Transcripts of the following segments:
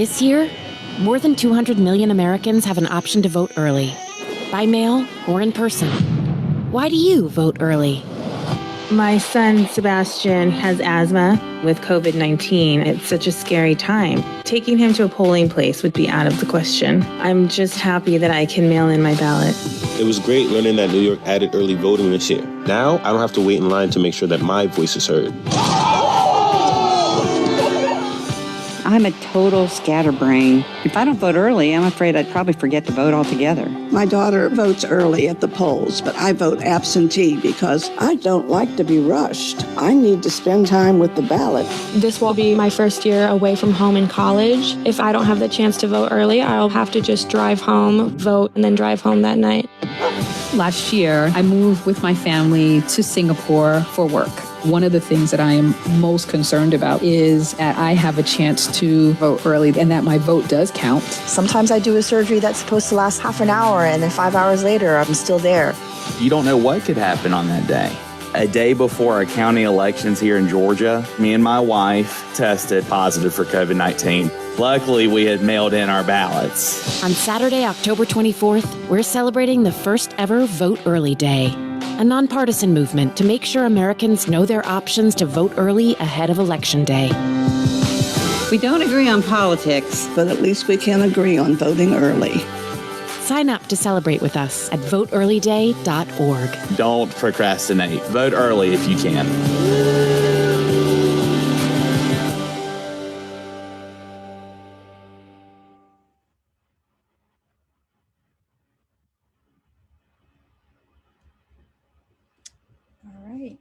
This year, more than 200 million Americans have an option to vote early, by mail or in person. Why do you vote early? My son, Sebastian, has asthma with COVID-19. It's such a scary time. Taking him to a polling place would be out of the question. I'm just happy that I can mail in my ballot. It was great learning that New York added early voting this year. Now, I don't have to wait in line to make sure that my voice is heard. I'm a total scatterbrain. If I don't vote early, I'm afraid I'd probably forget to vote altogether. My daughter votes early at the polls, but I vote absentee because I don't like to be rushed. I need to spend time with the ballot. This will be my first year away from home in college. If I don't have the chance to vote early, I'll have to just drive home, vote, and then drive home that night. Last year, I moved with my family to Singapore for work. One of the things that I am most concerned about is that I have a chance to vote early and that my vote does count. Sometimes I do a surgery that's supposed to last half an hour and then 5 hours later, I'm still there. You don't know what could happen on that day. A day before our county elections here in Georgia, me and my wife tested positive for COVID-19. Luckily, we had mailed in our ballots. On Saturday, October 24th, we're celebrating the first ever Vote Early Day, a nonpartisan movement to make sure Americans know their options to vote early ahead of Election Day. We don't agree on politics, But at least we can agree on voting early. Sign up to celebrate with us at voteearlyday.org. Don't procrastinate. Vote early if you can. All right.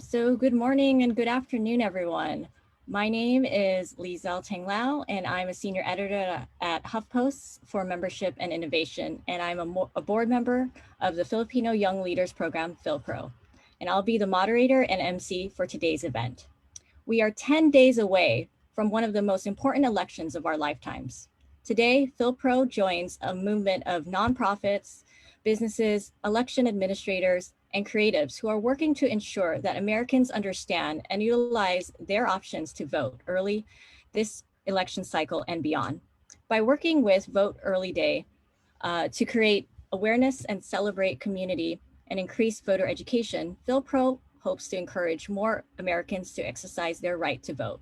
So good morning and good afternoon, everyone. My name is Lizelle Tenglao, and I'm a senior editor at HuffPost for Membership and Innovation, and I'm a board member of the Filipino Young Leaders Program, FYLPRO, and I'll be the moderator and MC for today's event. We are 10 days away from one of the most important elections of our lifetimes. Today, FYLPRO joins a movement of nonprofits, businesses, election administrators, and creatives who are working to ensure that Americans understand and utilize their options to vote early this election cycle and beyond. By working with Vote Early Day to create awareness and celebrate community and increase voter education, FYLPRO hopes to encourage more Americans to exercise their right to vote.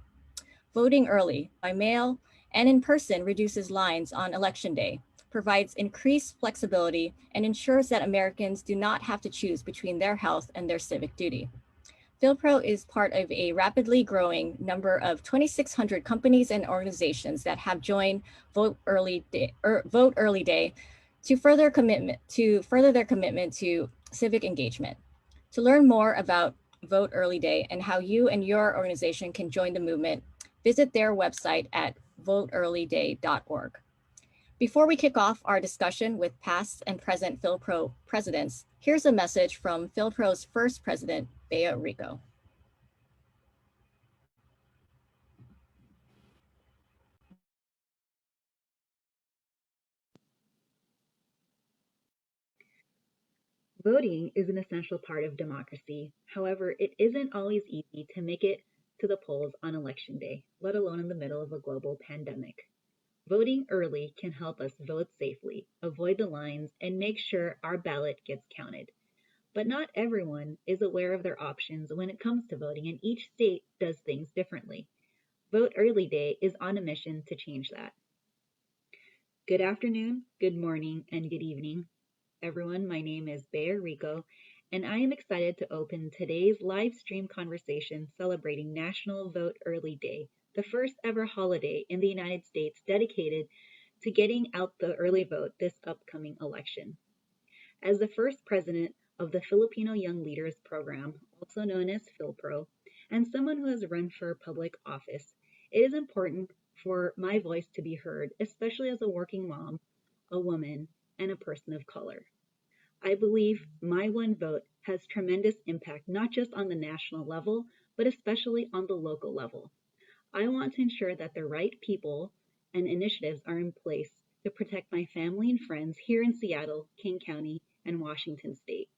Voting early by mail and in person reduces lines on Election Day, provides increased flexibility, and ensures that Americans do not have to choose between their health and their civic duty. FYLPRO is part of a rapidly growing number of 2,600 companies and organizations that have joined Vote Early Day to further their commitment to civic engagement. To learn more about Vote Early Day and how you and your organization can join the movement, visit their website at voteearlyday.org. Before we kick off our discussion with past and present FYLPRO presidents, here's a message from FYLPRO's first president, Bea Rico. Voting is an essential part of democracy. However, it isn't always easy to make it to the polls on Election Day, let alone in the middle of a global pandemic. Voting early can help us vote safely, avoid the lines, and make sure our ballot gets counted. But not everyone is aware of their options when it comes to voting, and each state does things differently. Vote Early Day is on a mission to change that. Good afternoon, good morning, and good evening. Everyone, my name is Bea Rico, and I am excited to open today's live stream conversation celebrating National Vote Early Day, the first ever holiday in the United States dedicated to getting out the early vote this upcoming election. As the first president of the Filipino Young Leaders Program, also known as FYLPRO, and someone who has run for public office, it is important for my voice to be heard, especially as a working mom, a woman, and a person of color. I believe my one vote has tremendous impact, not just on the national level, but especially on the local level. I want to ensure that the right people and initiatives are in place to protect my family and friends here in Seattle, King County, and Washington State.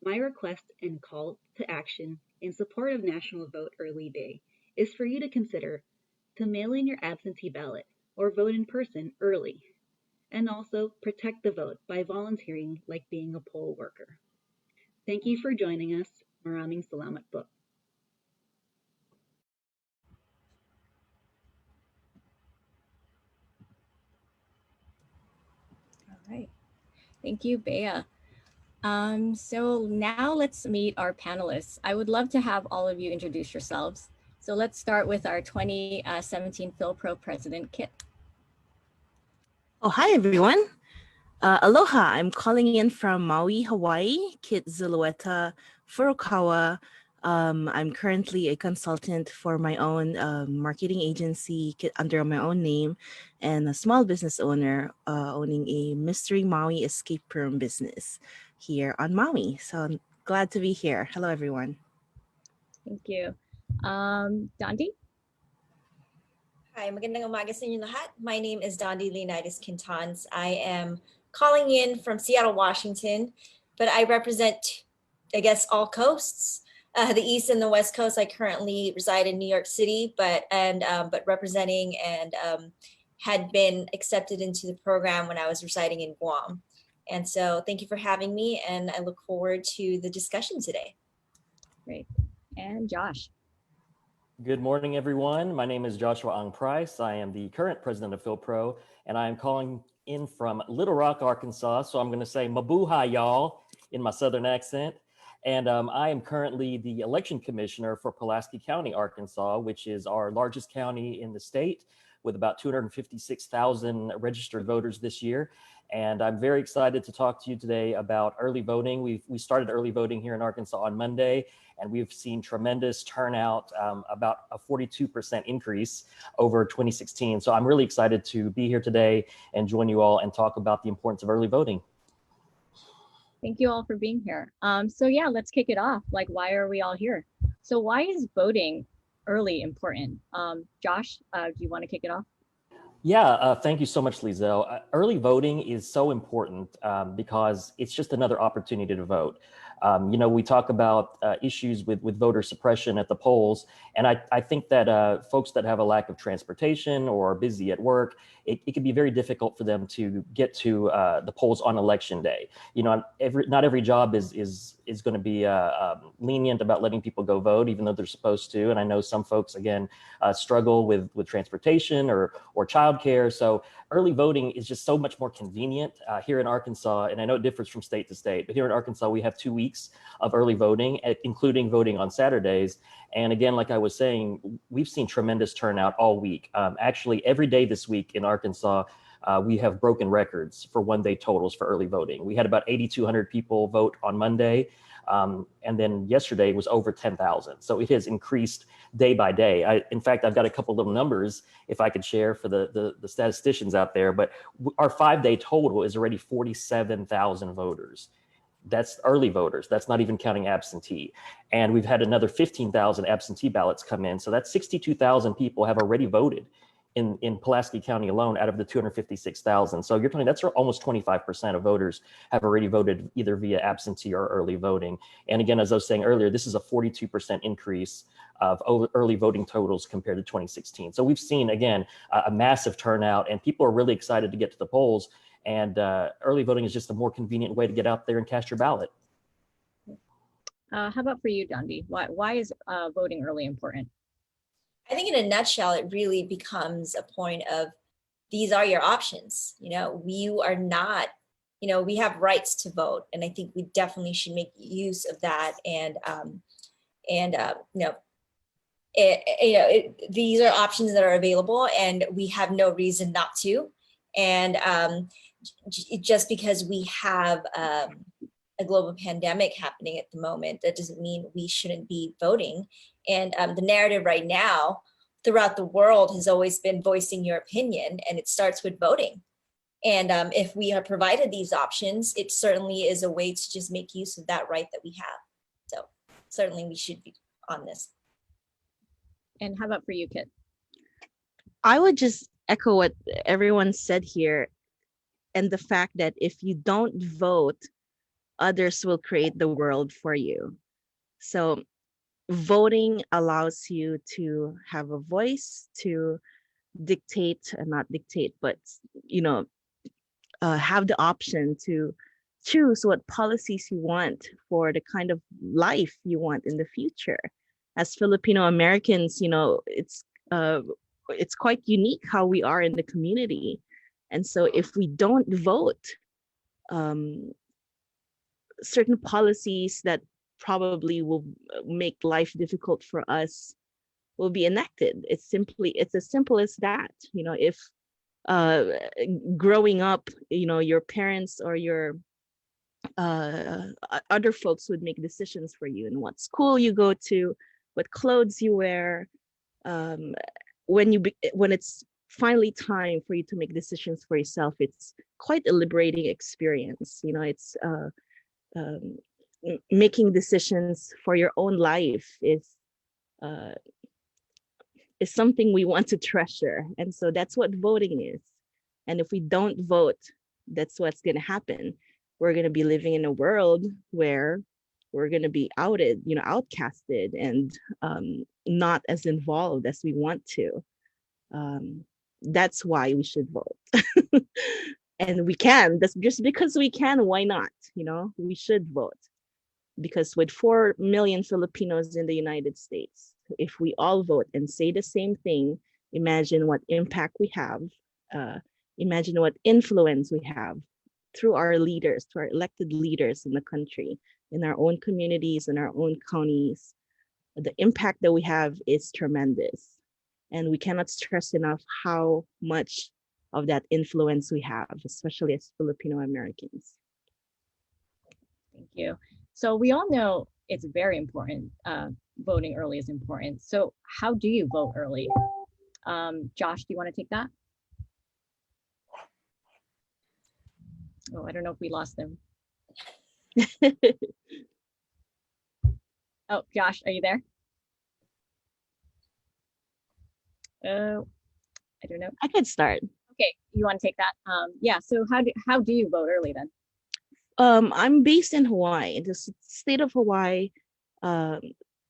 My request and call to action in support of National Vote Early Day is for you to consider to mail in your absentee ballot or vote in person early. And also protect the vote by volunteering like being a poll worker. Thank you for joining us. Maraming salamat po. All right. Thank you, Bea. So now let's meet our panelists. I would love to have all of you introduce yourselves. So let's start with our 2017 FYLPRO president, Kit. Oh, hi, everyone. Aloha. I'm calling in from Maui, Hawaii, Kit Zulueta Furukawa. I'm currently a consultant for my own marketing agency under my own name and a small business owner owning a mystery Maui escape room business here on Maui. So I'm glad to be here. Hello, everyone. Thank you. Dondi? Hi, magandang umaga sa inyo lahat. My name is Dondi Leonidas Quintans. I am calling in from Seattle, Washington, but I represent, I guess, all coasts, the East and the West Coast. I currently reside in New York City, but representing and had been accepted into the program when I was residing in Guam. And so thank you for having me, and I look forward to the discussion today. Great. And Josh. Good morning, everyone. My name is Joshua Ang Price. I am the current president of FYLPRO, and I am calling in from Little Rock, Arkansas. So I'm going to say mabuhay, y'all, in my Southern accent. And I am currently the election commissioner for Pulaski County, Arkansas, which is our largest county in the state with about 256,000 registered voters this year. And I'm very excited to talk to you today about early voting. We started early voting here in Arkansas on Monday, and we've seen tremendous turnout, about a 42% increase over 2016. So I'm really excited to be here today and join you all and talk about the importance of early voting. Thank you all for being here. So yeah, let's kick it off. Like, why are we all here? So why is voting early important? Josh, do you want to kick it off? Yeah, thank you so much, Lizelle. Early voting is so important because it's just another opportunity to vote. You know, we talk about issues with voter suppression at the polls, and I think that folks that have a lack of transportation or are busy at work, it can be very difficult for them to get to the polls on election day. You know, not every job is going to be lenient about letting people go vote, even though they're supposed to. And I know some folks, again, struggle with transportation or childcare. So early voting is just so much more convenient here in Arkansas. And I know it differs from state to state, but here in Arkansas, we have 2 weeks of early voting, including voting on Saturdays. And again, like I was saying, we've seen tremendous turnout all week. Actually, every day this week in Arkansas, we have broken records for one-day totals for early voting. We had about 8,200 people vote on Monday. And then yesterday was over 10,000. So it has increased day by day. In fact, I've got a couple little numbers if I could share for the statisticians out there, but our 5-day total is already 47,000 voters. That's early voters. That's not even counting absentee. And we've had another 15,000 absentee ballots come in. So that's 62,000 people have already voted in Pulaski County alone out of the 256,000. So you're talking, that's almost 25% of voters have already voted either via absentee or early voting. And again, as I was saying earlier, this is a 42% increase of early voting totals compared to 2016. So we've seen, again, a massive turnout, and people are really excited to get to the polls. And early voting is just a more convenient way to get out there and cast your ballot. How about for you, Dondi? Why is voting early important? I think in a nutshell, it really becomes a point of these are your options. You know, you are not, you know, we have rights to vote, and I think we definitely should make use of that. And these are options that are available, and we have no reason not to. And just because we have a global pandemic happening at the moment, that doesn't mean we shouldn't be voting. And the narrative right now throughout the world has always been voicing your opinion, and it starts with voting. And if we are provided these options, it certainly is a way to just make use of that right that we have. So certainly we should be on this. And how about for you, Kit? I would just echo what everyone said here, and the fact that if you don't vote, others will create the world for you. So voting allows you to have a voice, to dictate, not dictate, but have the option to choose what policies you want for the kind of life you want in the future. As Filipino Americans, it's quite unique how we are in the community. And so if we don't vote, certain policies that probably will make life difficult for us will be enacted. It's as simple as that. If growing up, your parents or your other folks would make decisions for you, and what school you go to, what clothes you wear. When it's finally time for you to make decisions for yourself, it's quite a liberating experience. It's making decisions for your own life is something we want to treasure, and so that's what voting is. And if we don't vote, that's what's going to happen. We're going to be living in a world where we're going to be outcasted and not as involved as we want to. That's why we should vote. And we can. That's just because we can. Why not? We should vote. Because with 4 million Filipinos in the United States, if we all vote and say the same thing, imagine what impact we have. Imagine what influence we have through our leaders, to our elected leaders in the country, in our own communities, in our own counties. The impact that we have is tremendous. And we cannot stress enough how much of that influence we have, especially as Filipino Americans. Thank you. So we all know it's very important. Voting early is important. So how do you vote early? Josh, do you want to take that? Oh, I don't know if we lost them. Oh, Josh, are you there? Oh, I don't know. I could start. Okay, you want to take that? Yeah. So how do you vote early then? I'm based in Hawaii. The state of Hawaii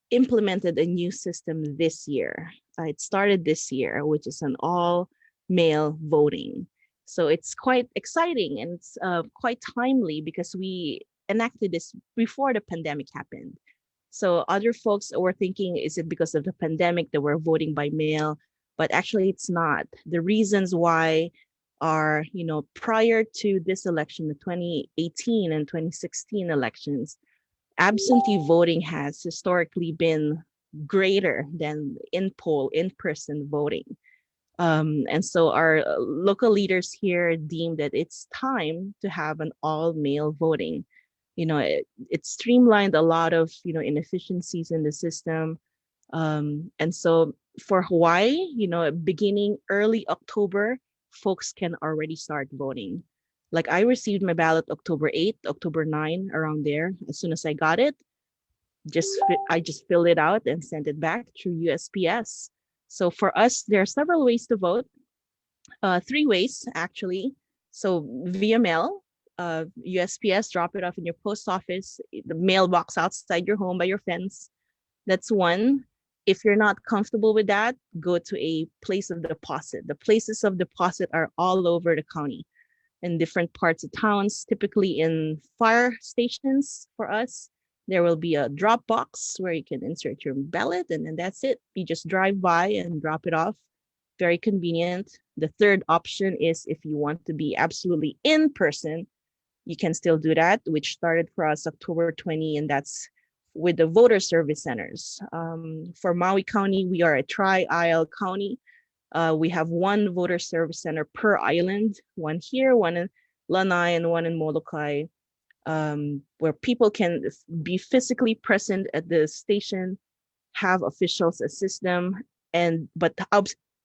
implemented a new system this year. It started this year, which is an all-male voting. So it's quite exciting, and it's quite timely because we enacted this before the pandemic happened. So other folks were thinking, is it because of the pandemic that we're voting by mail? But actually it's not. The reasons why are, prior to this election, the 2018 and 2016 elections, absentee voting has historically been greater than in-person voting. And so our local leaders here deemed that it's time to have an all-male voting. It streamlined a lot of, inefficiencies in the system. And so for Hawaii, beginning early October, folks can already start voting. Like I received my ballot October 8th, October 9, around there. As soon as I got it, I just filled it out and sent it back through USPS. So for us, there are several ways to vote. 3 ways, actually. So via mail, USPS, drop it off in your post office, the mailbox outside your home by your fence. That's one. If you're not comfortable with that, go to a place of deposit. The places of deposit are all over the county in different parts of towns, typically in fire stations for us. There will be a drop box where you can insert your ballot, and then that's it. You just drive by and drop it off. Very convenient. The third option is if you want to be absolutely in person, you can still do that, which started for us October 20, and that's with the voter service centers. For Maui County, we are a tri-isle county. We have 1 voter service center per island, 1 here, 1 in Lanai, and 1 in Molokai, where people can be physically present at the station, have officials assist them, but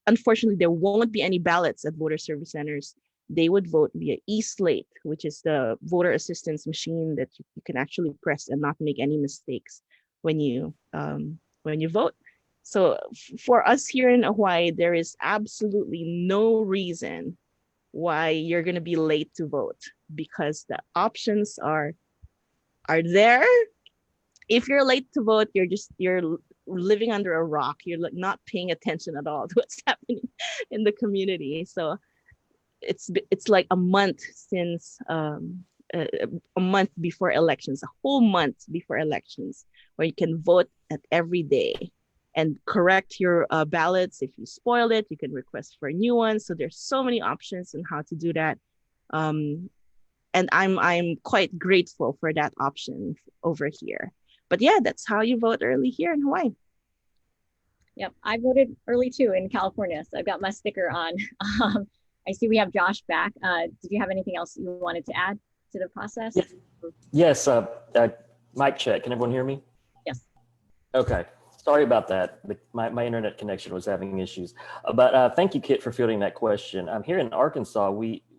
unfortunately, there won't be any ballots at voter service centers. They would vote via eSlate, which is the voter assistance machine that you can actually press and not make any mistakes when you vote. So for us here in Hawaii, there is absolutely no reason why you're going to be late to vote, because the options are there. If you're late to vote, you're living under a rock. You're like not paying attention at all to what's happening in the community. So it's like a month since a month before elections, a whole month before elections, where you can vote at every day and correct your ballots. If you spoiled it, you can request for a new one. So there's so many options on how to do that. And I'm quite grateful for that option over here. But yeah, that's how you vote early here in Hawaii. Yep, I voted early too in California, so I've got my sticker on. I see we have Josh back. Did you have anything else you wanted to add to the process? Yes, mic check. Can everyone hear me? Yes. Okay. Sorry about that. My internet connection was having issues. But thank you, Kit, for fielding that question. Here in Arkansas,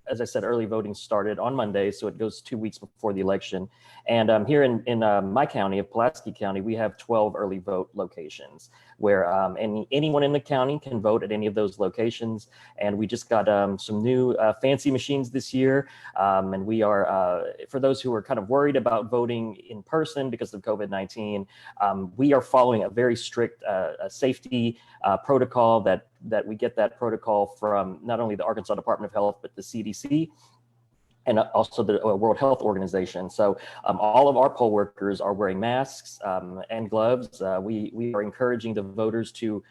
as I said, early voting started on Monday, so it goes 2 weeks before the election. And here in my county of Pulaski County, we have 12 early vote locations where anyone in the county can vote at any of those locations. And we just got some new fancy machines this year. And we are, for those who are kind of worried about voting in person because of COVID-19, we are following a very strict safety protocol that we get that protocol from not only the Arkansas Department of Health, but the CDC and also the World Health Organization. So all of our poll workers are wearing masks and gloves. We are encouraging the voters to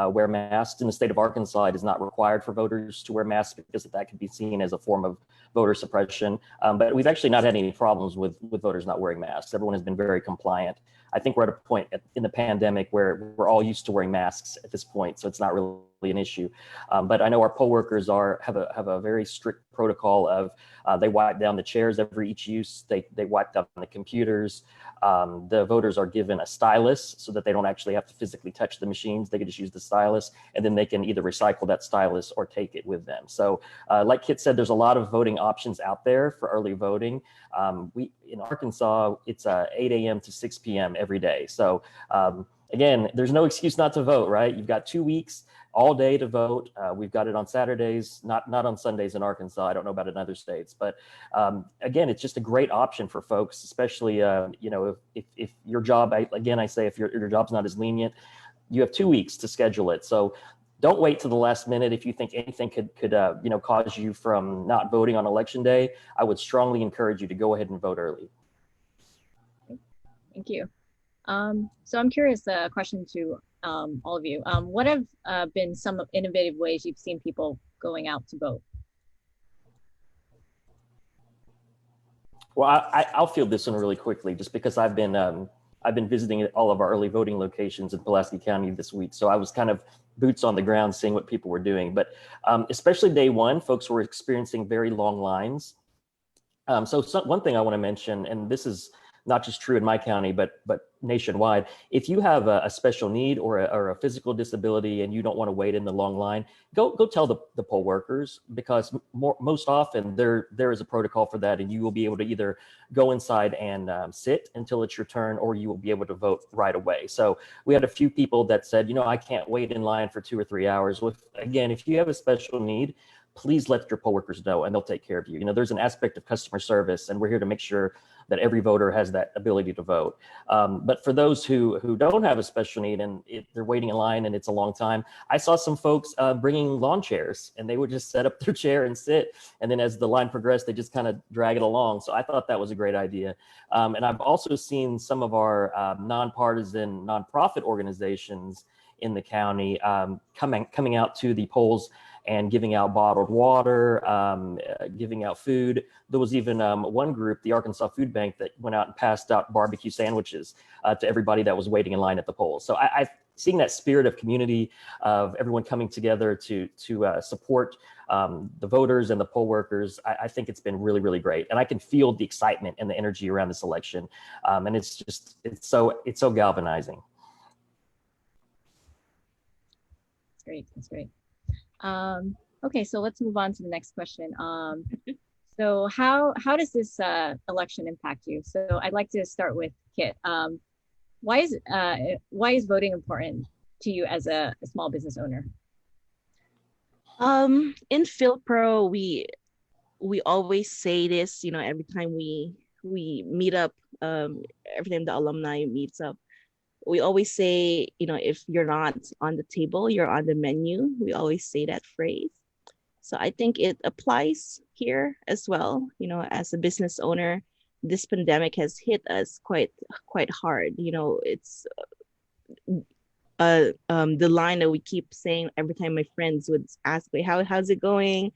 wear masks. In the state of Arkansas, it is not required for voters to wear masks because that could be seen as a form of voter suppression. But we've actually not had any problems with voters not wearing masks. Everyone has been very compliant. I think we're at a point in the pandemic where we're all used to wearing masks at this point, so it's not really an issue. But I know our poll workers have a very strict protocol of they wipe down the chairs every each use. They wipe down the computers. The voters are given a stylus so that they don't actually have to physically touch the machines. They can just use the stylus, and then they can either recycle that stylus or take it with them. So like Kit said, there's a lot of voting options out there for early voting. In Arkansas, it's 8 a.m. to 6 p.m. every day. So again, there's no excuse not to vote, right? You've got 2 weeks all day to vote. We've got it on Saturdays, not on Sundays in Arkansas. I don't know about in other states, but again, it's just a great option for folks, especially if your job, I say if your job's not as lenient, you have 2 weeks to schedule it. So don't wait to the last minute. If you think anything could cause you from not voting on election day, I would strongly encourage you to go ahead and vote early. Thank you. So I'm curious, a question to all of you. What have been some innovative ways you've seen people going out to vote? Well, I'll field this one really quickly, just because I've been visiting all of our early voting locations in Pulaski County this week. So I was kind of boots on the ground seeing what people were doing. But especially day one, folks were experiencing very long lines. So one thing I want to mention, and this is not just true in my county, but nationwide, if you have a special need or a physical disability and you don't want to wait in the long line, go tell the poll workers, because most often there is a protocol for that, and you will be able to either go inside and sit until it's your turn, or you will be able to vote right away. So we had a few people that said, I can't wait in line for 2 or 3 hours. Again, if you have a special need, please let your poll workers know, and they'll take care of you. There's an aspect of customer service, and we're here to make sure that every voter has that ability to vote. But for those who don't have a special need and they're waiting in line and it's a long time, I saw some folks bringing lawn chairs, and they would just set up their chair and sit. And then as the line progressed, they just kind of drag it along. So I thought that was a great idea. And I've also seen some of our nonpartisan nonprofit organizations in the county coming out to the polls and giving out bottled water, giving out food. There was even one group, the Arkansas Food Bank, that went out and passed out barbecue sandwiches to everybody that was waiting in line at the polls. So I've seen that spirit of community, of everyone coming together to support the voters and the poll workers. I think it's been really, really great. And I can feel the excitement and the energy around this election. And it's so galvanizing. That's great. Okay, so let's move on to the next question. So how does this election impact you? So I'd like to start with Kit. Why is voting important to you as a small business owner? In FYLPRO, we always say this, every time we meet up, every time the alumni meets up, we always say, if you're not on the table, you're on the menu. We always say that phrase. So I think it applies here as well. As a business owner, this pandemic has hit us quite hard. It's the line that we keep saying every time my friends would ask me, how's it going?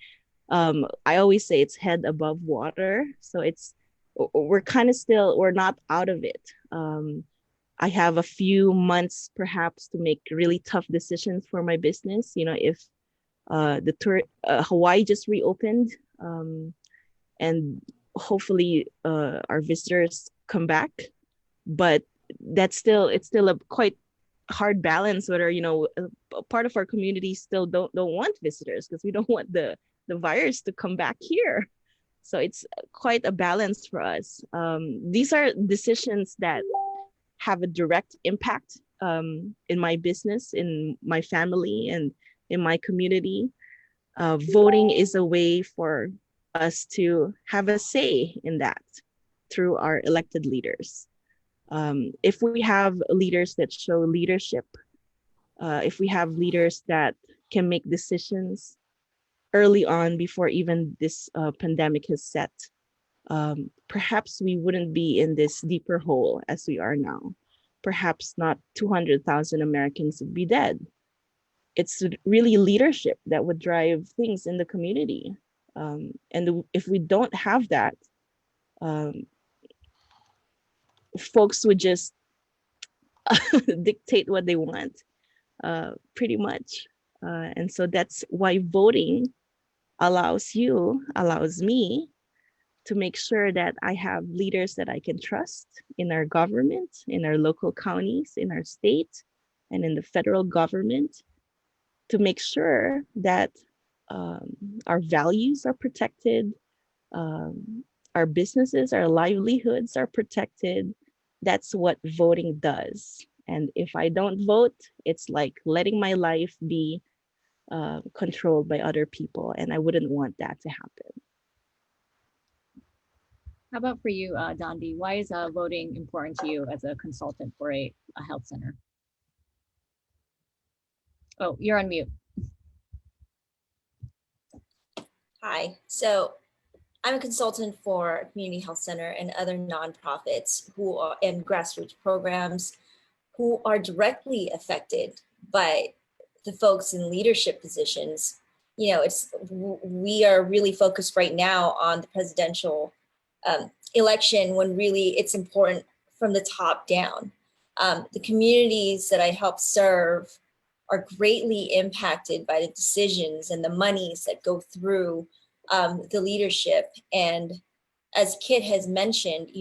I always say it's head above water. So we're kind of we're not out of it. I have a few months perhaps to make really tough decisions for my business. If Hawaii just reopened, and hopefully our visitors come back, but it's still a quite hard balance whether a part of our community still don't want visitors because we don't want the virus to come back here. So it's quite a balance for us. These are decisions that have a direct impact in my business, in my family, and in my community. Voting is a way for us to have a say in that through our elected leaders. If we have leaders that show leadership, if we have leaders that can make decisions early on before even this pandemic has set, perhaps we wouldn't be in this deeper hole as we are now. Perhaps not 200,000 Americans would be dead. It's really leadership that would drive things in the community. And if we don't have that, folks would just dictate what they want, pretty much. And so that's why voting allows me to make sure that I have leaders that I can trust in our government, in our local counties, in our state, and in the federal government, to make sure that our values are protected, our businesses, our livelihoods are protected. That's what voting does. And if I don't vote, it's like letting my life be controlled by other people. And I wouldn't want that to happen. How about for you, Dondi? Why is voting important to you as a consultant for a health center? Oh, you're on mute. Hi. So I'm a consultant for a community health center and other nonprofits and grassroots programs who are directly affected by the folks in leadership positions. We are really focused right now on the presidential election, when really it's important from the top down. The communities that I help serve are greatly impacted by the decisions and the monies that go through the leadership. And as Kit has mentioned,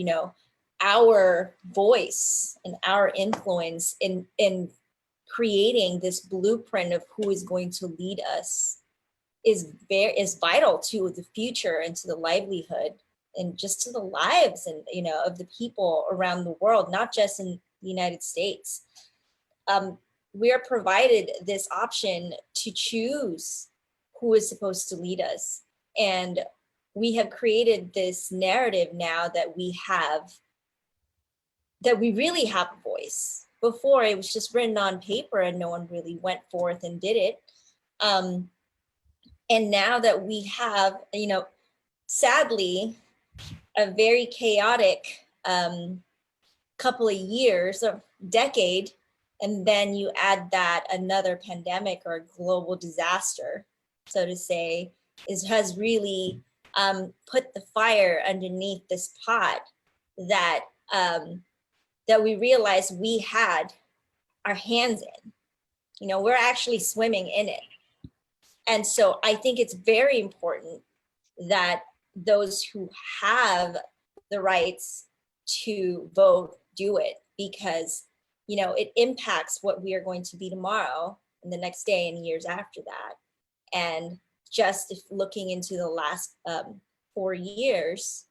our voice and our influence in creating this blueprint of who is going to lead us is vital to the future and to the livelihood and just to the lives and of the people around the world, not just in the United States. We are provided this option to choose who is supposed to lead us. And we have created this narrative now that we really have a voice. Before, it was just written on paper and no one really went forth and did it. And now that we have, sadly, a very chaotic couple of years or decade, and then you add that another pandemic or global disaster, so to say, has really put the fire underneath this pot that we realized we had our hands in. We're actually swimming in it. And so I think it's very important that those who have the rights to vote do it, because it impacts what we are going to be tomorrow and the next day and years after that. And just if looking into the last 4 years,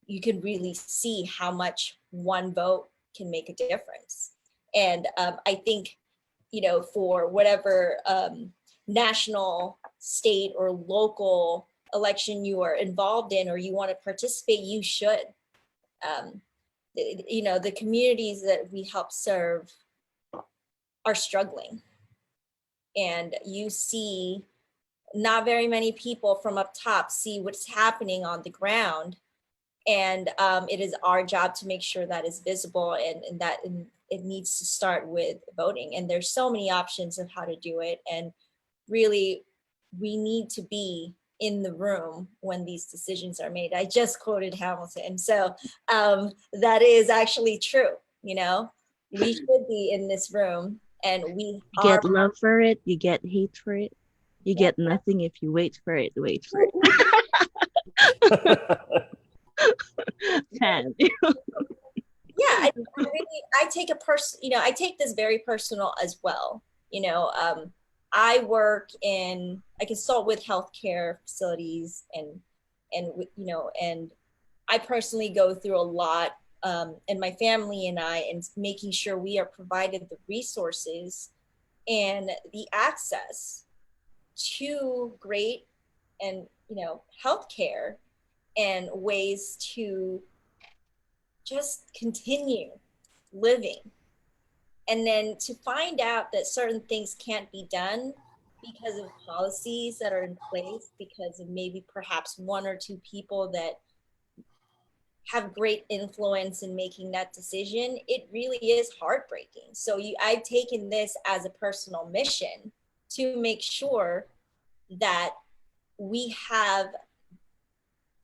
you could really see how much one vote can make a difference. And I think, for whatever national, state, or local election you are involved in or you want to participate, you should. The communities that we help serve are struggling. And you see not very many people from up top see what's happening on the ground. And it is our job to make sure that is visible, and that it needs to start with voting. And there's so many options of how to do it. And really, we need to be in the room when these decisions are made. I just quoted Hamilton. So that is actually true. You know, we should be in this room, and we get love for it, you get hate for it. You get nothing if you wait for it, wait for it. Yeah, I take I take this very personal as well. You know, I consult with healthcare facilities, and you know, and I personally go through a lot, and my family and I, and making sure we are provided the resources and the access to great and, you know, healthcare and ways to just continue living. And then to find out that certain things can't be done because of policies that are in place, because of maybe perhaps one or two people that have great influence in making that decision, it really is heartbreaking. So I've taken this as a personal mission to make sure that we have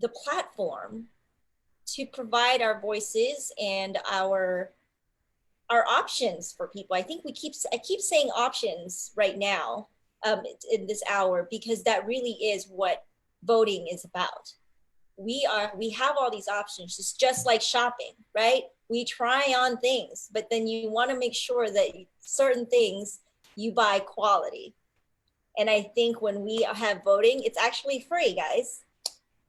the platform to provide our voices and our options for people. I think I keep saying options right now in this hour, because that really is what voting is about. We have all these options. It's just like shopping, right? We try on things, but then you want to make sure that certain things you buy quality. And I think when we have voting, it's actually free, guys.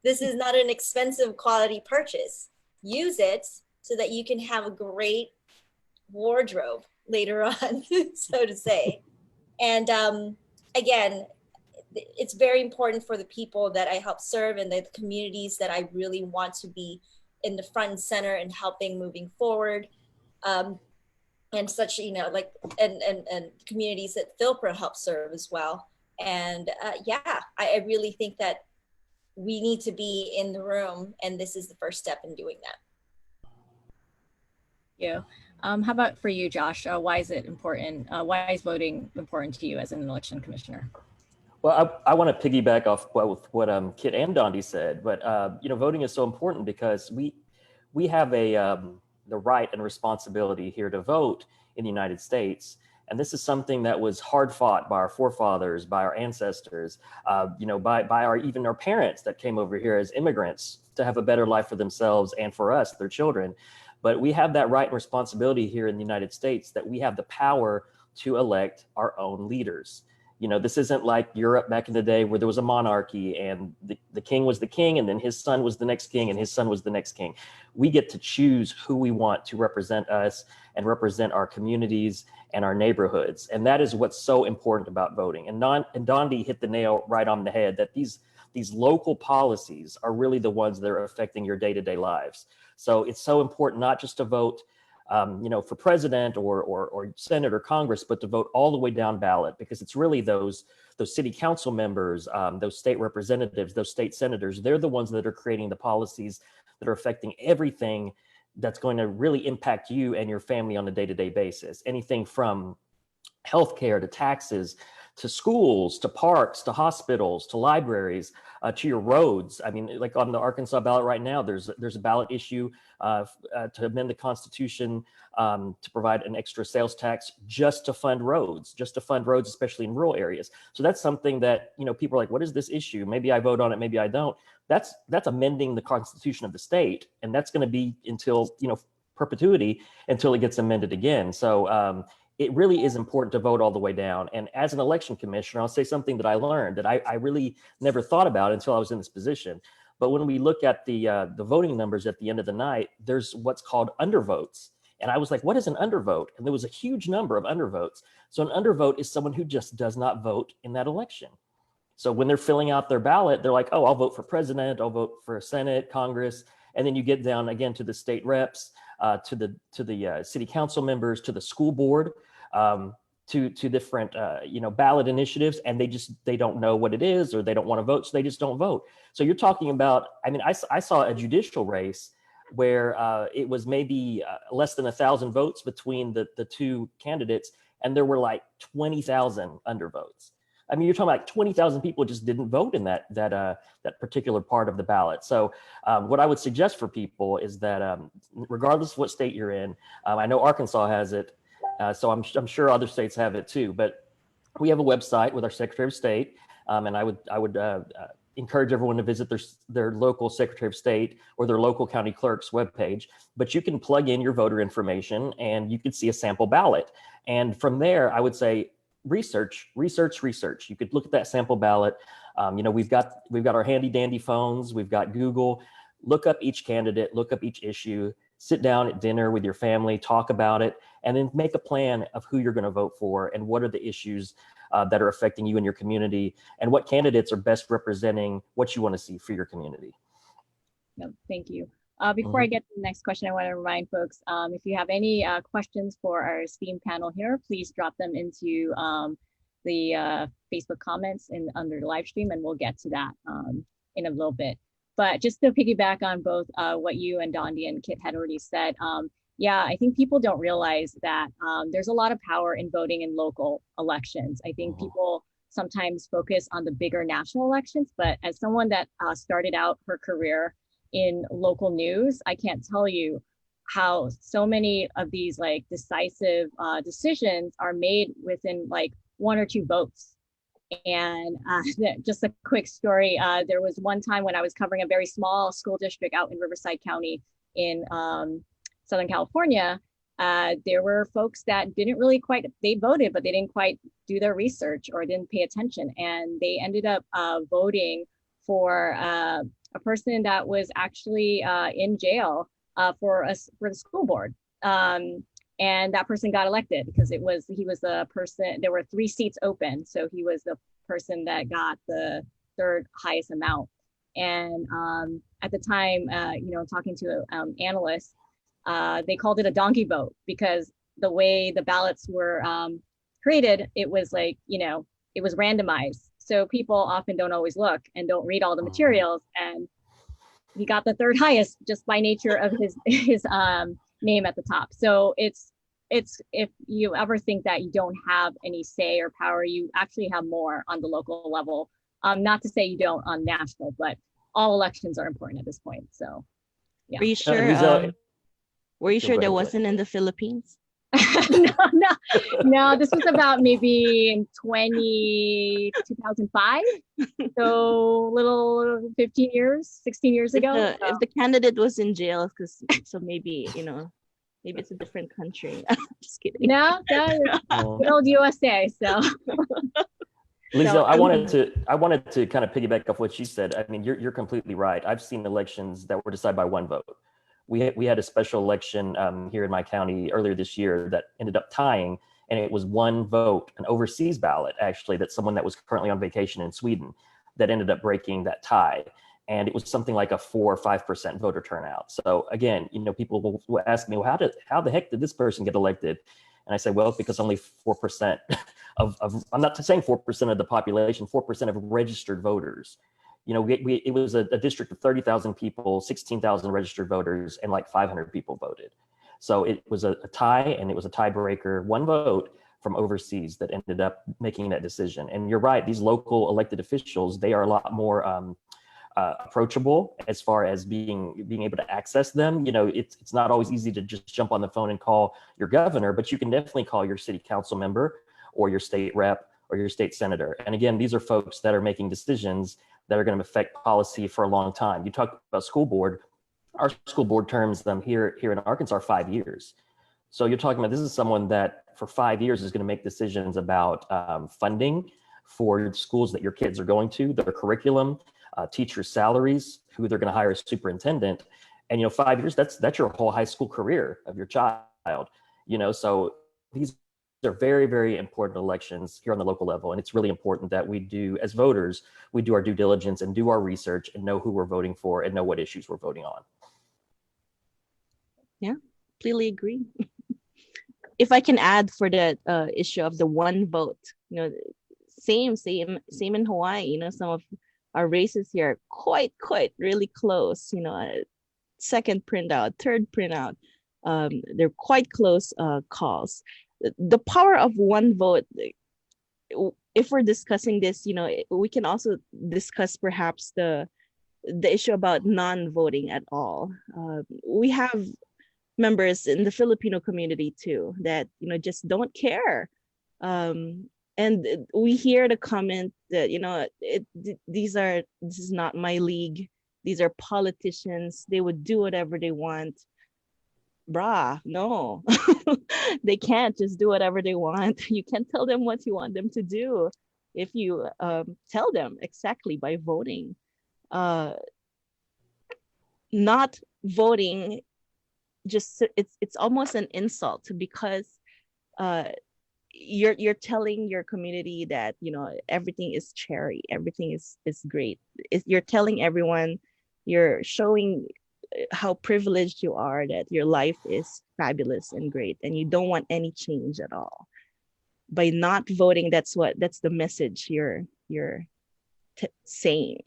This is not an expensive quality purchase. Use it so that you can have a great wardrobe later on, so to say. And again, it's very important for the people that I help serve and the communities that I really want to be in the front and center and helping moving forward. And such, you know, like, and communities that FYLPRO helps serve as well. And yeah, I really think that we need to be in the room, and this is the first step in doing that. Yeah. How about for you, Josh? Why is it important? Why is voting important to you as an election commissioner? Well, I want to piggyback off what Kit and Dondi said, but you know, voting is so important because we have the right and responsibility here to vote in the United States. And this is something that was hard fought by our forefathers, by our ancestors, you know, by even our parents that came over here as immigrants to have a better life for themselves and for us, their children. But we have that right and responsibility here in the United States, that we have the power to elect our own leaders. You know, this isn't like Europe back in the day where there was a monarchy and the king was the king, and then his son was the next king, and his son was the next king. We get to choose who we want to represent us and represent our communities and our neighborhoods. And that is what's so important about voting. And Dondi hit the nail right on the head, that these local policies are really the ones that are affecting your day-to-day lives. So it's so important not just to vote you know, for president or Senate or Congress, but to vote all the way down ballot, because it's really those city council members, those state representatives, those state senators, they're the ones that are creating the policies that are affecting everything that's going to really impact you and your family on a day-to-day basis. Anything from healthcare to taxes, to schools, to parks, to hospitals, to libraries, to your roads. I mean, like on the Arkansas ballot right now, there's a ballot issue to amend the Constitution to provide an extra sales tax just to fund roads, especially in rural areas. So that's something that, you know, people are like, what is this issue? Maybe I vote on it, maybe I don't. That's amending the Constitution of the state, and that's going to be until, you know, perpetuity, until it gets amended again. So it really is important to vote all the way down. And as an election commissioner, I'll say something that I learned that I really never thought about until I was in this position. But when we look at the voting numbers at the end of the night, there's what's called undervotes. And I was like, what is an undervote? And there was a huge number of undervotes. So an undervote is someone who just does not vote in that election. So when they're filling out their ballot, they're like, oh, I'll vote for president, I'll vote for Senate, Congress. And then you get down again to the state reps, to the city council members, to the school board. to different ballot initiatives, and they don't know what it is, or they don't want to vote, so they just don't vote. So you're talking about, I mean, I saw a judicial race where it was maybe less than 1,000 votes between the two candidates, and there were like 20,000 undervotes. I mean, you're talking about like 20,000 people just didn't vote in that particular part of the ballot. So what I would suggest for people is that regardless of what state you're in, I know Arkansas has it, so I'm sure other states have it too, but we have a website with our Secretary of State, and I would encourage everyone to visit their local Secretary of State or their local county clerk's webpage. But you can plug in your voter information and you can see a sample ballot. And from there, I would say research. You could look at that sample ballot. We've got our handy dandy phones. We've got Google. Look up each candidate, look up each issue, sit down at dinner with your family, talk about it, and then make a plan of who you're going to vote for and what are the issues that are affecting you and your community, and what candidates are best representing what you want to see for your community. No, thank you. Before I get to the next question, I want to remind folks, if you have any questions for our esteemed panel here, please drop them into the Facebook comments and under the live stream, and we'll get to that in a little bit. But just to piggyback on both what you and Dondi and Kit had already said, yeah, I think people don't realize that there's a lot of power in voting in local elections. I think people sometimes focus on the bigger national elections, but as someone that started out her career in local news, I can't tell you how so many of these like decisive decisions are made within like 1 or 2 votes. And just a quick story, there was one time when I was covering a very small school district out in Riverside County in Southern California. There were folks that didn't really quite, they voted, but they didn't quite do their research or didn't pay attention. And they ended up voting for a person that was actually in jail for the school board. And that person got elected because he was the person, there were 3 seats open. So he was the person that got the 3rd highest amount. And at the time, talking to analysts, they called it a donkey vote because the way the ballots were created, it was like, it was randomized. So people often don't always look and don't read all the materials. And he got the 3rd highest just by nature of his name at the top. So it's if you ever think that you don't have any say or power, you actually have more on the local level. Not to say you don't on national, but all elections are important at this point. So yeah. Are you sure? Were you sure there wasn't in the Philippines? No, this was about maybe in 2005. So little 16 years ago. If the candidate was in jail, so maybe, maybe it's a different country. Just kidding. No, good old USA. So Lisa, I wanted to kind of piggyback off what you said. I mean, you're completely right. I've seen elections that were decided by 1 vote. We had a special election here in my county earlier this year that ended up tying, and it was 1 vote, an overseas ballot, actually, that someone that was currently on vacation in Sweden that ended up breaking that tie. And it was something like a 4 or 5% voter turnout. So again, people will ask me, well, how the heck did this person get elected? And I say, well, because only 4% of I'm not saying 4% of the population, 4% of registered voters. It was a district of 30,000 people, 16,000 registered voters, and like 500 people voted. So it was a tie, and it was a tiebreaker, 1 vote from overseas that ended up making that decision. And you're right, these local elected officials, they are a lot more approachable as far as being able to access them. It's not always easy to just jump on the phone and call your governor, but you can definitely call your city council member or your state rep or your state senator. And again, these are folks that are making decisions that are going to affect policy for a long time. You talk about school board. Our school board terms them here in Arkansas are 5 years. So you're talking about, this is someone that for 5 years is going to make decisions about funding for schools that your kids are going to, their curriculum, teachers' salaries, who they're going to hire as superintendent. And 5 years, that's your whole high school career of your child. So these are very, very important elections here on the local level. And it's really important that we do, as voters, we do our due diligence and do our research and know who we're voting for and know what issues we're voting on. Yeah, completely agree. if I can add for the issue of the one vote, you know, same in Hawaii. You know, some of our races here are quite really close. You know, second printout, third printout. They're quite close calls. The power of one vote. If we're discussing this, you know, we can also discuss perhaps the issue about non-voting at all. We have members in the Filipino community too that, you know, just don't care. And we hear the comment that, you know, this is not my league. These are politicians. They would do whatever they want. Brah, no. They can't just do whatever they want. You can't tell them what you want them to do if you tell them exactly by voting. Not voting, just it's almost an insult, because you're telling your community that, you know, everything is cherry, everything is great. You're telling everyone, you're showing how privileged you are, that your life is fabulous and great, and you don't want any change at all. By not voting, that's the message you're saying.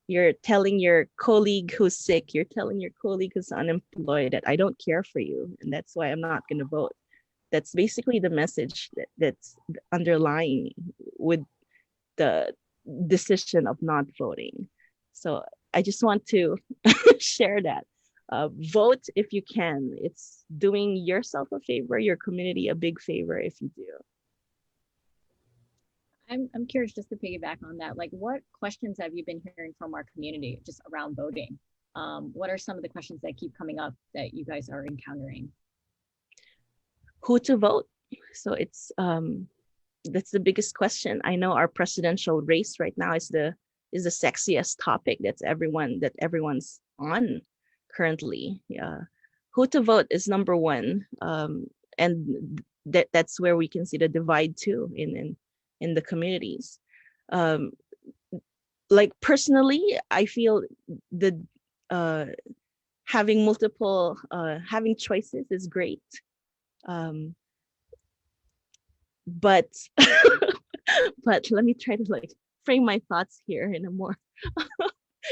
You're telling your colleague who's sick, you're telling your colleague who's unemployed that I don't care for you, and that's why I'm not going to vote. That's basically the message that's underlying with the decision of not voting. So I just want to share that. Vote if you can. It's doing yourself a favor, your community a big favor if you do. I'm curious, just to piggyback on that, like what questions have you been hearing from our community just around voting? What are some of the questions that keep coming up that you guys are encountering? Who to vote? So it's that's the biggest question. I know our presidential race right now is the sexiest topic that everyone's on currently. Yeah. Who to vote is number one. And that's where we can see the divide too in the communities. Like personally, I feel the having multiple having choices is great. But but let me try to like frame my thoughts here in a more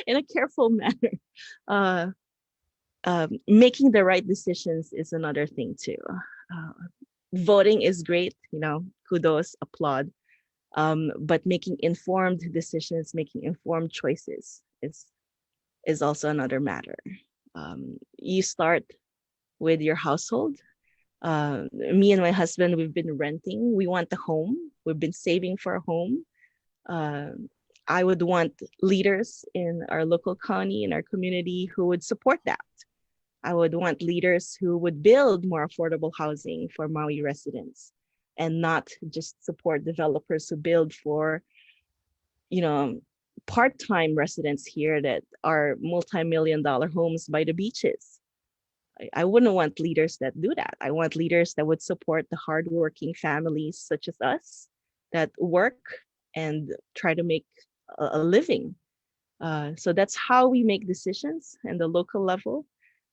in a careful manner. Making the right decisions is another thing too. Voting is great, you know, kudos, applaud. But making informed decisions, making informed choices is also another matter. You start with your household. Me and my husband, we've been renting. We want a home. We've been saving for a home. I would want leaders in our local county, in our community, who would support that. I would want leaders who would build more affordable housing for Maui residents, and not just support developers who build for, you know, part-time residents here that are multi-million-dollar homes by the beaches. I wouldn't want leaders that do that. I want leaders that would support the hardworking families such as us that work and try to make a living. So that's how we make decisions in the local level.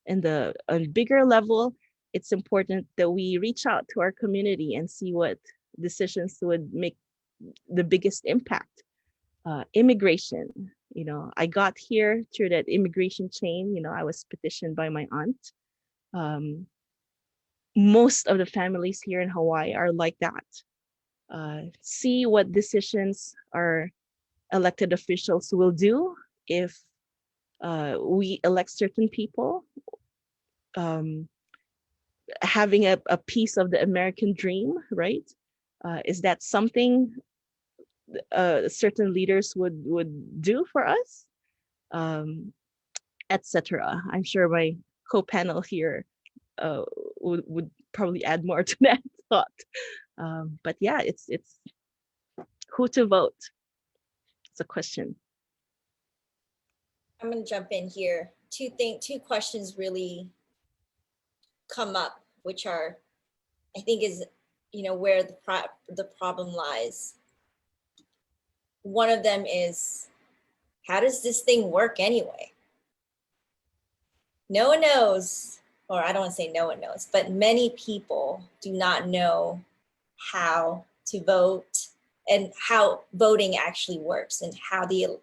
And the bigger level, it's important that we reach out to our community and see what decisions would make the biggest impact. Immigration, you know, I got here through that immigration chain. You know, I was petitioned by my aunt. Most of the families here in Hawaii are like that. See what decisions our elected officials will do if we elect certain people. Having a piece of the American dream, right? Is that something certain leaders would do for us, etc. I'm sure my co-panel here would probably add more to that thought. But yeah, it's who to vote. It's a question. I'm going to jump in here. Two questions really come up, which are, I think, is, you know, where the problem lies. One of them is, how does this thing work anyway? No one knows. or I don't want to say no one knows, but many people do not know how to vote and how voting actually works and how the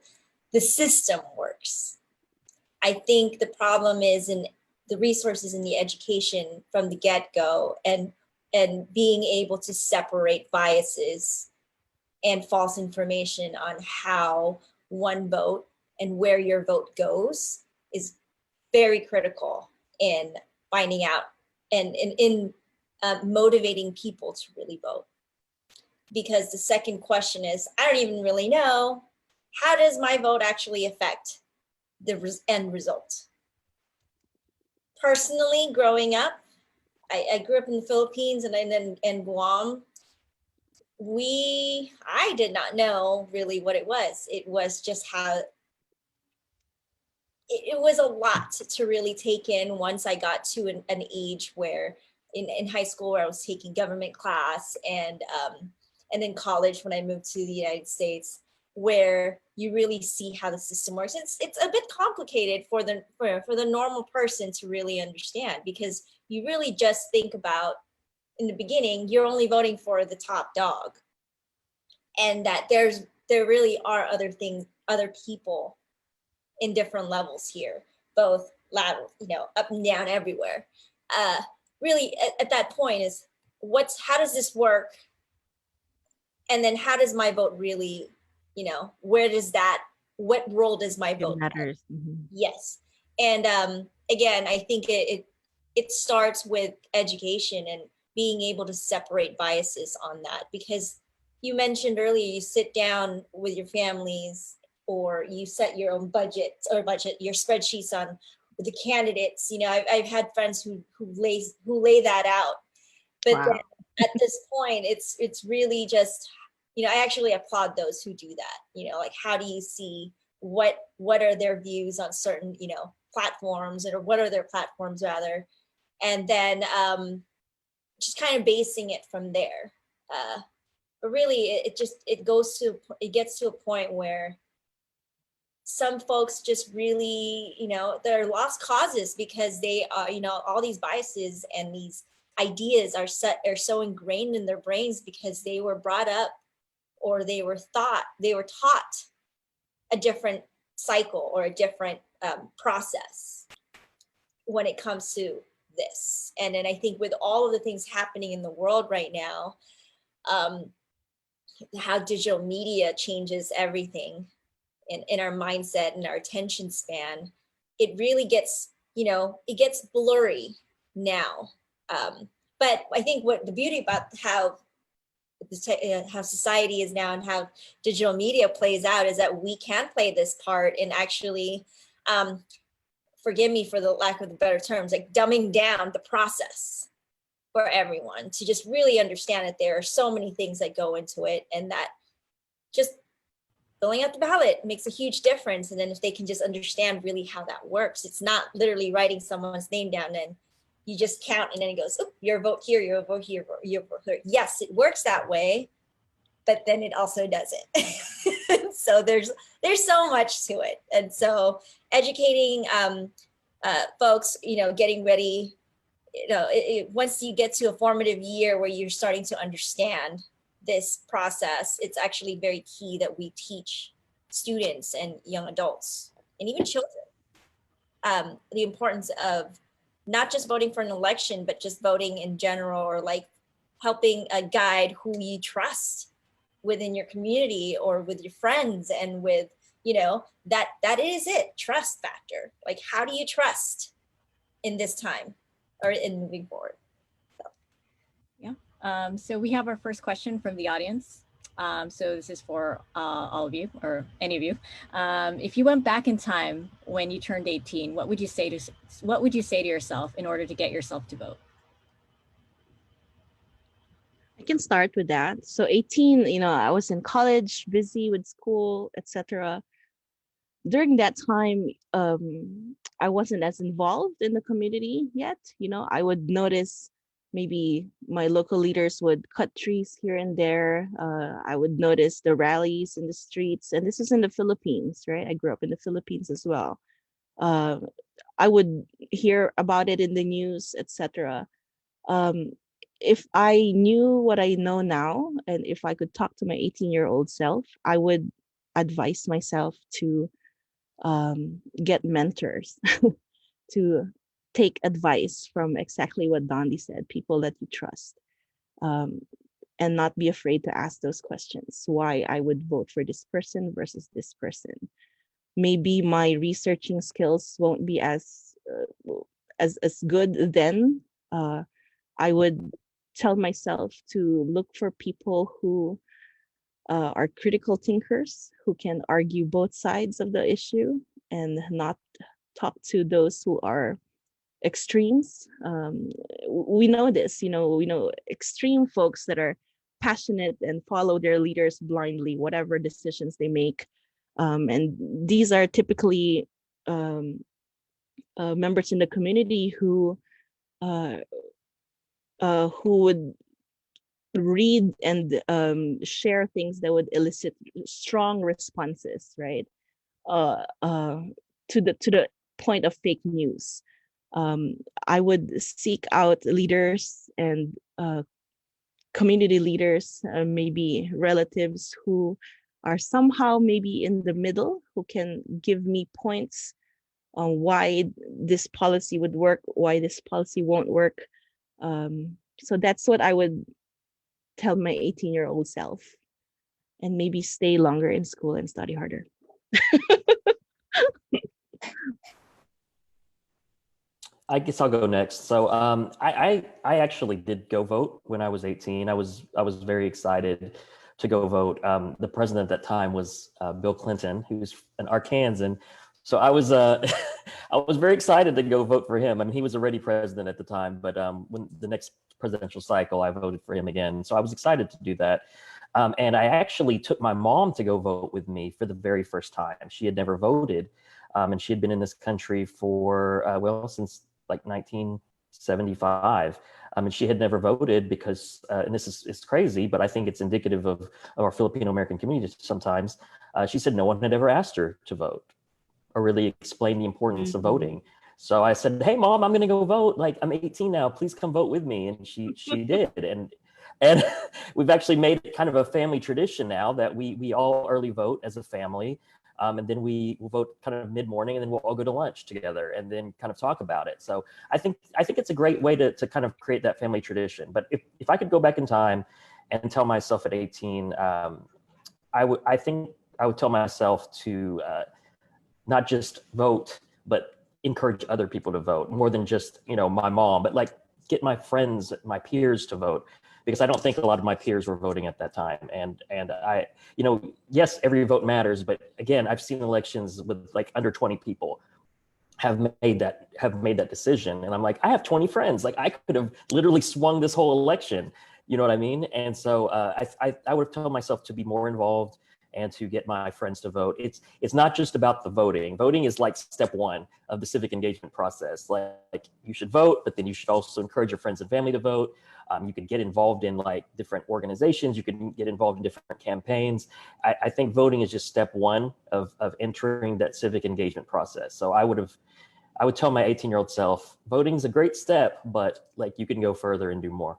system works. I think the problem is in the resources in the education from the get-go, and being able to separate biases and false information on how one vote and where your vote goes is very critical in finding out and in motivating people to really vote. Because the second question is, I don't even really know, how does my vote actually affect the end result? Personally, growing up, I grew up in the Philippines and then in Guam. I did not know really what it was. It was just how it was a lot to really take in once I got to an age where in high school where I was taking government class and in college when I moved to the United States, where you really see how the system works. It's a bit complicated for the normal person to really understand, because you really just think about, in the beginning, you're only voting for the top dog, and that there really are other people in different levels here, both lateral, up and down, everywhere. Really, at that point is how does this work? And then how does my vote really, what role does my vote matters? Mm-hmm. Yes. And again, I think it starts with education and being able to separate biases on that, because you mentioned earlier, you sit down with your families or you set your own your spreadsheets on with the candidates. I've had friends who lay that out, but Wow. then at this point, it's really just, I actually applaud those who do that. Like, how do you see what are their views on certain, platforms, or what are their platforms rather, and then just kind of basing it from there. But really, it gets to a point where some folks just really, they're lost causes because they are, all these biases and these ideas are so ingrained in their brains because they were brought up or they were taught a different cycle or a different process when it comes to this. And then I think with all of the things happening in the world right now, how digital media changes everything in our mindset and our attention span, it really gets, it gets blurry now. But I think what the beauty about how society is now and how digital media plays out is that we can play this part in actually, forgive me for the lack of the better terms, like dumbing down the process for everyone to just really understand that there are so many things that go into it, and that just filling out the ballot makes a huge difference. And then if they can just understand really how that works, it's not literally writing someone's name down and you just count and then it goes, oh, your vote here, your vote here, your vote here. Yes, it works that way, but then it also doesn't. So there's so much to it. And so educating folks, getting ready, once you get to a formative year where you're starting to understand this process, it's actually very key that we teach students and young adults and even children the importance of not just voting for an election, but just voting in general, or like helping guide who you trust within your community or with your friends, and with, that is it, trust factor. Like, how do you trust in this time or in moving forward? So we have our first question from the audience. So this is for all of you, or any of you. If you went back in time when you turned 18, what would you say to yourself in order to get yourself to vote? I can start with that. So 18, I was in college, busy with school, etc. During that time, I wasn't as involved in the community yet. I would notice maybe my local leaders would cut trees here and there. I would notice the rallies in the streets. And this is in the Philippines, right? I grew up in the Philippines as well. I would hear about it in the news, etc. If I knew what I know now, and if I could talk to my 18-year-old self, I would advise myself to get mentors, to take advice from exactly what Dondi said, people that you trust, and not be afraid to ask those questions. Why I would vote for this person versus this person. Maybe my researching skills won't be as good then. I would tell myself to look for people who are critical thinkers, who can argue both sides of the issue and not talk to those who are extremes. We know this, we know extreme folks that are passionate and follow their leaders blindly, whatever decisions they make. And these are typically members in the community who would read and share things that would elicit strong responses, right? To the point of fake news. I would seek out leaders and community leaders, maybe relatives who are somehow maybe in the middle, who can give me points on why this policy would work, why this policy won't work. So that's what I would tell my 18-year-old self, and maybe stay longer in school and study harder. I guess I'll go next. So I actually did go vote when I was 18. I was very excited to go vote. The president at that time was Bill Clinton, who's an Arkansan. So I was I was very excited to go vote for him. I mean, he was already president at the time, but when the next presidential cycle, I voted for him again. So I was excited to do that. And I actually took my mom to go vote with me for the very first time. She had never voted, and she had been in this country for, since like 1975. And she had never voted because, and this is crazy, but I think it's indicative of our Filipino-American community sometimes. She said no one had ever asked her to vote or really explain the importance of voting. So I said, "Hey, Mom, I'm going to go vote. Like, I'm 18 now. Please come vote with me." And she did. And we've actually made it kind of a family tradition now that we all early vote as a family. And then we will vote kind of mid-morning, and then we'll all go to lunch together and then kind of talk about it. So I think it's a great way to kind of create that family tradition. But if I could go back in time and tell myself at 18, I think I would tell myself to not just vote, but encourage other people to vote more than just, my mom, but like get my friends, my peers to vote, because I don't think a lot of my peers were voting at that time. And I, yes, every vote matters, but again, I've seen elections with like under 20 people have made that decision. And I'm like, I have 20 friends. Like I could have literally swung this whole election. You know what I mean? And so I would have told myself to be more involved and to get my friends to vote. It's not just about the voting. Voting is like step one of the civic engagement process. Like you should vote, but then you should also encourage your friends and family to vote. You can get involved in like different organizations. You can get involved in different campaigns. I think voting is just step one of entering that civic engagement process. So I would tell my 18-year-old self, voting is a great step, but like you can go further and do more.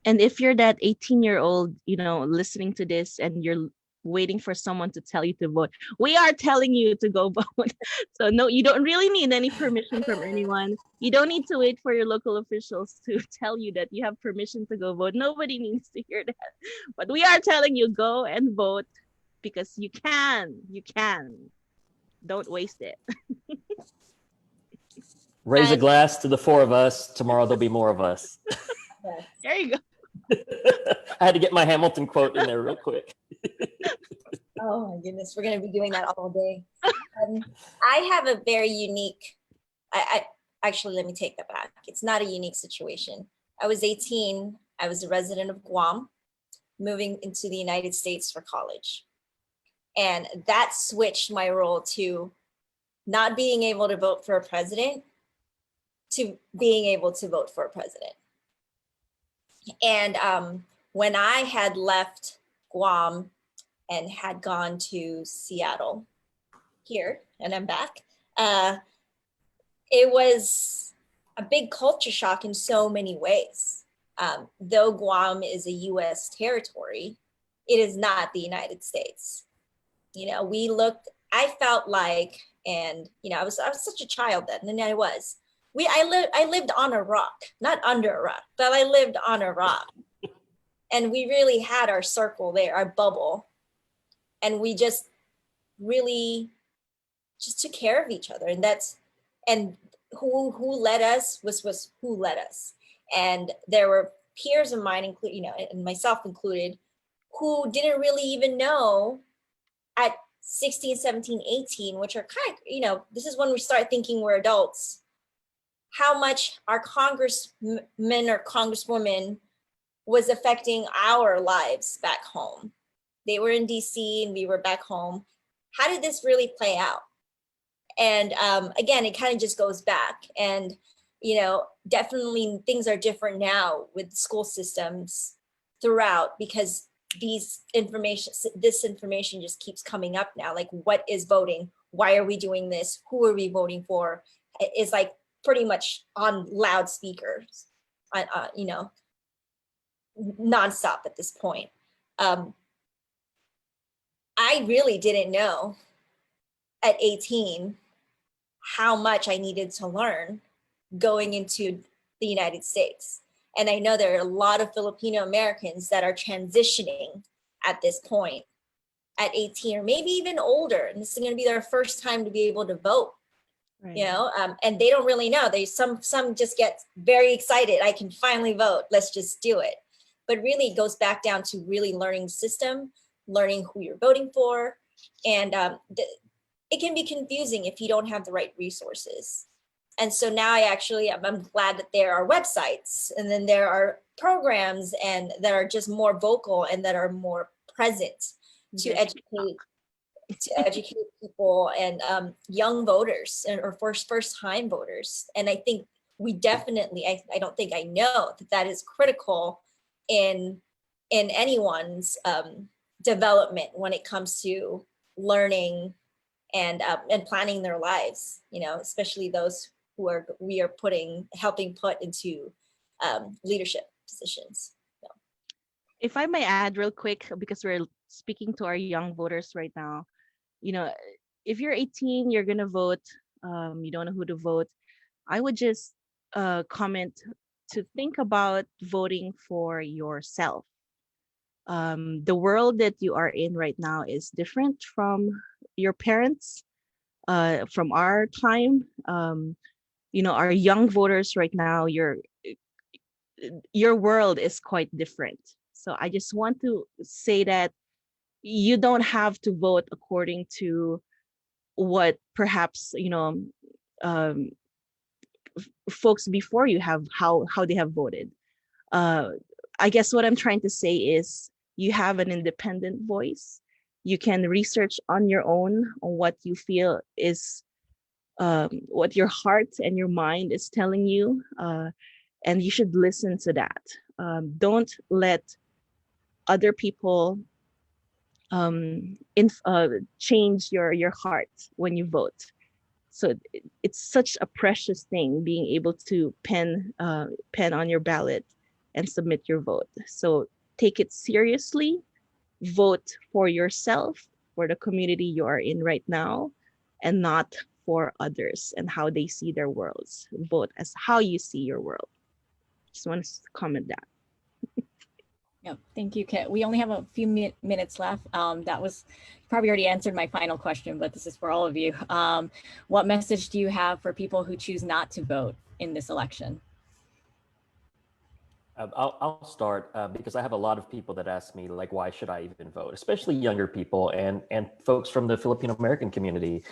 And if you're that 18-year-old, listening to this and you're waiting for someone to tell you to vote, we are telling you to go vote. So no, you don't really need any permission from anyone. You don't need to wait for your local officials to tell you that you have permission to go vote. Nobody needs to hear that. But we are telling you, go and vote because you can. Don't waste it. Raise a glass to the four of us. Tomorrow there'll be more of us. There you go. I had to get my Hamilton quote in there real quick. Oh my goodness, we're going to be doing that all day. I have a very unique, actually, let me take that back. It's not a unique situation. I was 18. I was a resident of Guam, moving into the United States for college. And that switched my role to not being able to vote for a president to being able to vote for a president. And when I had left Guam and had gone to Seattle here, and I'm back, it was a big culture shock in so many ways. Though Guam is a U.S. territory, it is not the United States. You know, I felt like, and you know, I was such a child then, and I was. I lived on a rock, not under a rock, but I lived on a rock, and we really had our circle there, our bubble, and we just really just took care of each other, and who led us was who led us, and there were peers of mine, including, you know, and myself included, who didn't really even know at 16, 17, 18, which are kind of, you know, this is when we start thinking we're adults, how much our congressmen or congresswomen was affecting our lives back home. They were in DC and we were back home. How did this really play out? And again, it kind of just goes back. And, you know, definitely things are different now with school systems throughout, because this information just keeps coming up now. Like, what is voting? Why are we doing this? Who are we voting for? It's like pretty much on loudspeakers, you know, nonstop at this point. I really didn't know at 18 how much I needed to learn going into the United States. And I know there are a lot of Filipino Americans that are transitioning at this point at 18 or maybe even older. And this is going to be their first time to be able to vote, right. You know, and they don't really know. Some just get very excited. I can finally vote. Let's just do it. But really it goes back down to really learning the system, learning who you're voting for. And it can be confusing if you don't have the right resources. And so now I'm glad that there are websites, and then there are programs and that are just more vocal and that are more present to educate people and young voters or first time voters. And I think we definitely, I don't think I know that is critical in anyone's development when it comes to learning and planning their lives, you know, especially those who we are helping put into leadership positions. So. If I may add real quick, because we're speaking to our young voters right now, you know, if you're 18, you're going to vote, you don't know who to vote, I would just comment to think about voting for yourself. The world that you are in right now is different from your parents, from our time. You know, our young voters right now, your world is quite different. So I just want to say that you don't have to vote according to what perhaps, you know, folks before you have, how they have voted. I guess what I'm trying to say is you have an independent voice. You can research on your own on what you feel is what your heart and your mind is telling you, and you should listen to that. Don't let other people change your heart when you vote. So it's such a precious thing, being able to pen on your ballot and submit your vote. So take it seriously. Vote for yourself, for the community you are in right now, and not for others and how they see their worlds. Vote as how you see your world. Just want to comment that. Yeah, thank you, Kit. We only have a few minutes left. That was probably already answered my final question, but this is for all of you. What message do you have for people who choose not to vote in this election? I'll start because I have a lot of people that ask me, like, why should I even vote? Especially younger people and folks from the Filipino-American community.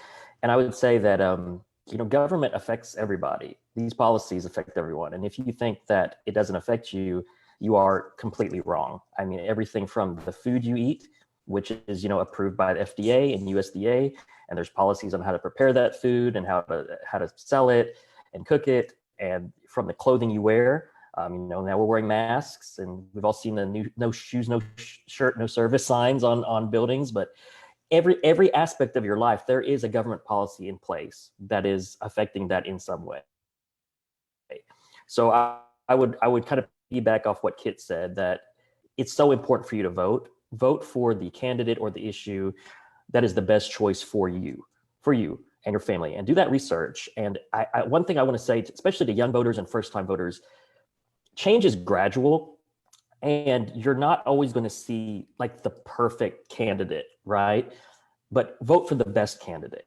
And I would say that, you know, government affects everybody. These policies affect everyone. And if you think that it doesn't affect you, you are completely wrong. I mean, everything from the food you eat, which is, you know, approved by the FDA and USDA, and there's policies on how to prepare that food and how to sell it and cook it, and from the clothing you wear. You know, now we're wearing masks, and we've all seen the new "no shoes, no shirt, no service" signs on buildings. But every aspect of your life, there is a government policy in place that is affecting that in some way. So I would kind of piggyback off what Kit said, that it's so important for you to vote. Vote for the candidate or the issue that is the best choice for you and your family, and do that research. And one thing I want to say, especially to young voters and first-time voters, change is gradual, and you're not always going to see like the perfect candidate, right? But vote for the best candidate.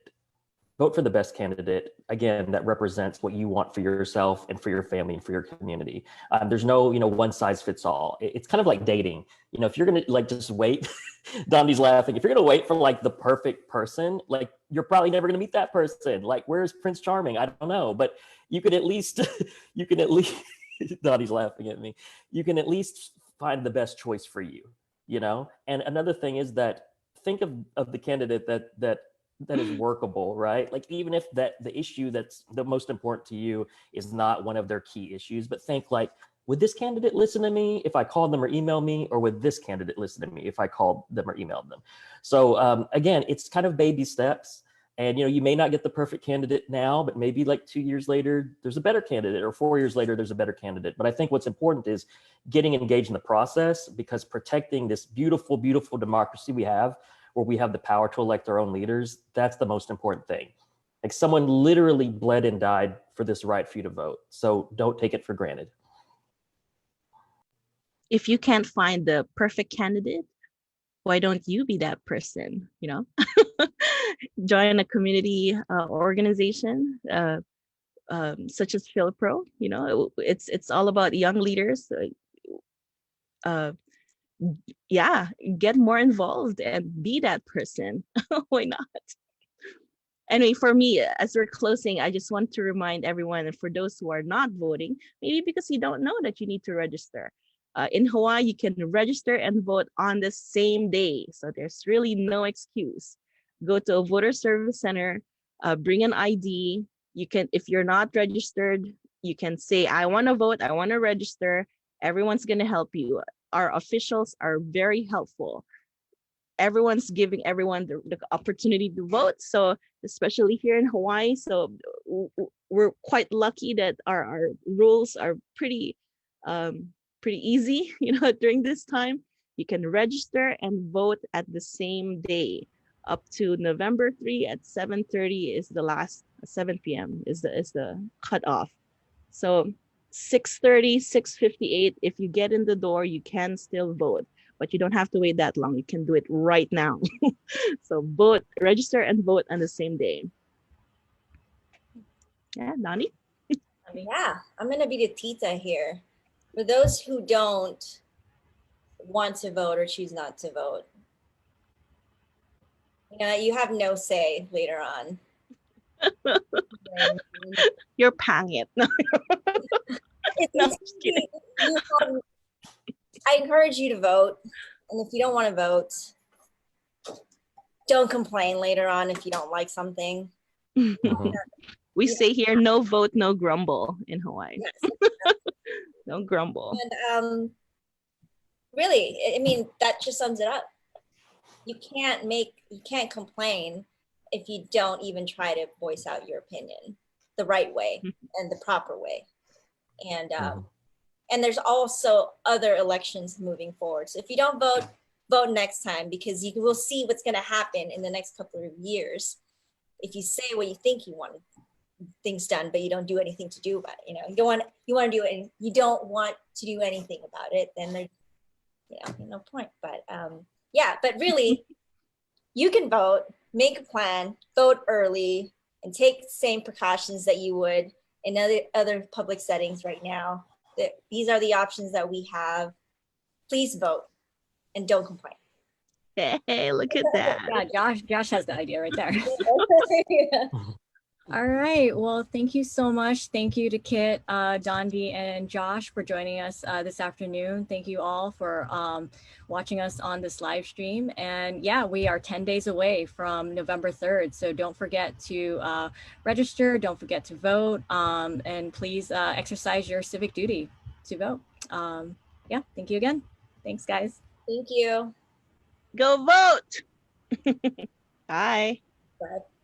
Vote for the best candidate, again, that represents what you want for yourself and for your family and for your community. There's no, one size fits all. It's kind of like dating. If you're going to like just wait, Dondi's laughing. If you're going to wait for like the perfect person, like you're probably never going to meet that person. Like, where's Prince Charming? I don't know, but you could at least, Dondi's laughing at me. You can at least find the best choice for you, And another thing is that think of the candidate that is workable, right? Like, even if the issue that's the most important to you is not one of their key issues, but think like, would this candidate listen to me if I called them or emailed me, or would this candidate listen to me if I called them or emailed them? So again, it's kind of baby steps. And, you may not get the perfect candidate now, but maybe like 2 years later, there's a better candidate, or 4 years later, there's a better candidate. But I think what's important is getting engaged in the process, because protecting this beautiful, beautiful democracy we have, where we have the power to elect our own leaders, that's the most important thing. Like, someone literally bled and died for this right for you to vote. So don't take it for granted. If you can't find the perfect candidate, why don't you be that person? Join a community organization such as FYLPRO. It's all about young leaders. Get more involved and be that person. Why not? Anyway, for me, as we're closing, I just want to remind everyone, and for those who are not voting, maybe because you don't know that you need to register. In Hawaii, you can register and vote on the same day. So there's really no excuse. Go to a voter service center, bring an ID. You can, if you're not registered, you can say, I want to vote, I want to register. Everyone's going to help you. Our officials are very helpful. Everyone's giving everyone the opportunity to vote. So especially here in Hawaii, so we're quite lucky that our rules are pretty easy. During this time, you can register and vote at the same day. Up to November 3 at 7:30 is the last. 7 p.m. is the cutoff. So 6:30, 6:58. If you get in the door, you can still vote, but you don't have to wait that long. You can do it right now. So vote, register, and vote on the same day. Yeah, Nani? Yeah, I'm gonna be the tita here. For those who don't want to vote or choose not to vote, you have no say later on. You're pangit. No, I'm just kidding. I encourage you to vote, and if you don't want to vote, don't complain later on if you don't like something. We say here, no vote, no grumble in Hawaii. Yes. No grumble. And really, I mean, that just sums it up. You can't complain if you don't even try to voice out your opinion the right way and the proper way. And there's also other elections moving forward. So if you don't vote, vote next time, because you will see what's going to happen in the next couple of years. If you say what you think you want things done, but you don't do anything to do about it, you want to do it and you don't want to do anything about it, then there's no point. But but really, you can vote, make a plan, vote early, and take the same precautions that you would in other public settings right now. These are the options that we have. Please vote and don't complain. Hey, look at that. Yeah, Josh has the idea right there. Yeah. All right. Well, thank you so much. Thank you to Kit, Dondi, and Josh for joining us this afternoon. Thank you all for watching us on this live stream. And yeah, we are 10 days away from November 3rd. So don't forget to register. Don't forget to vote. And please exercise your civic duty to vote. Yeah, thank you again. Thanks, guys. Thank you. Go vote. Bye. Bye.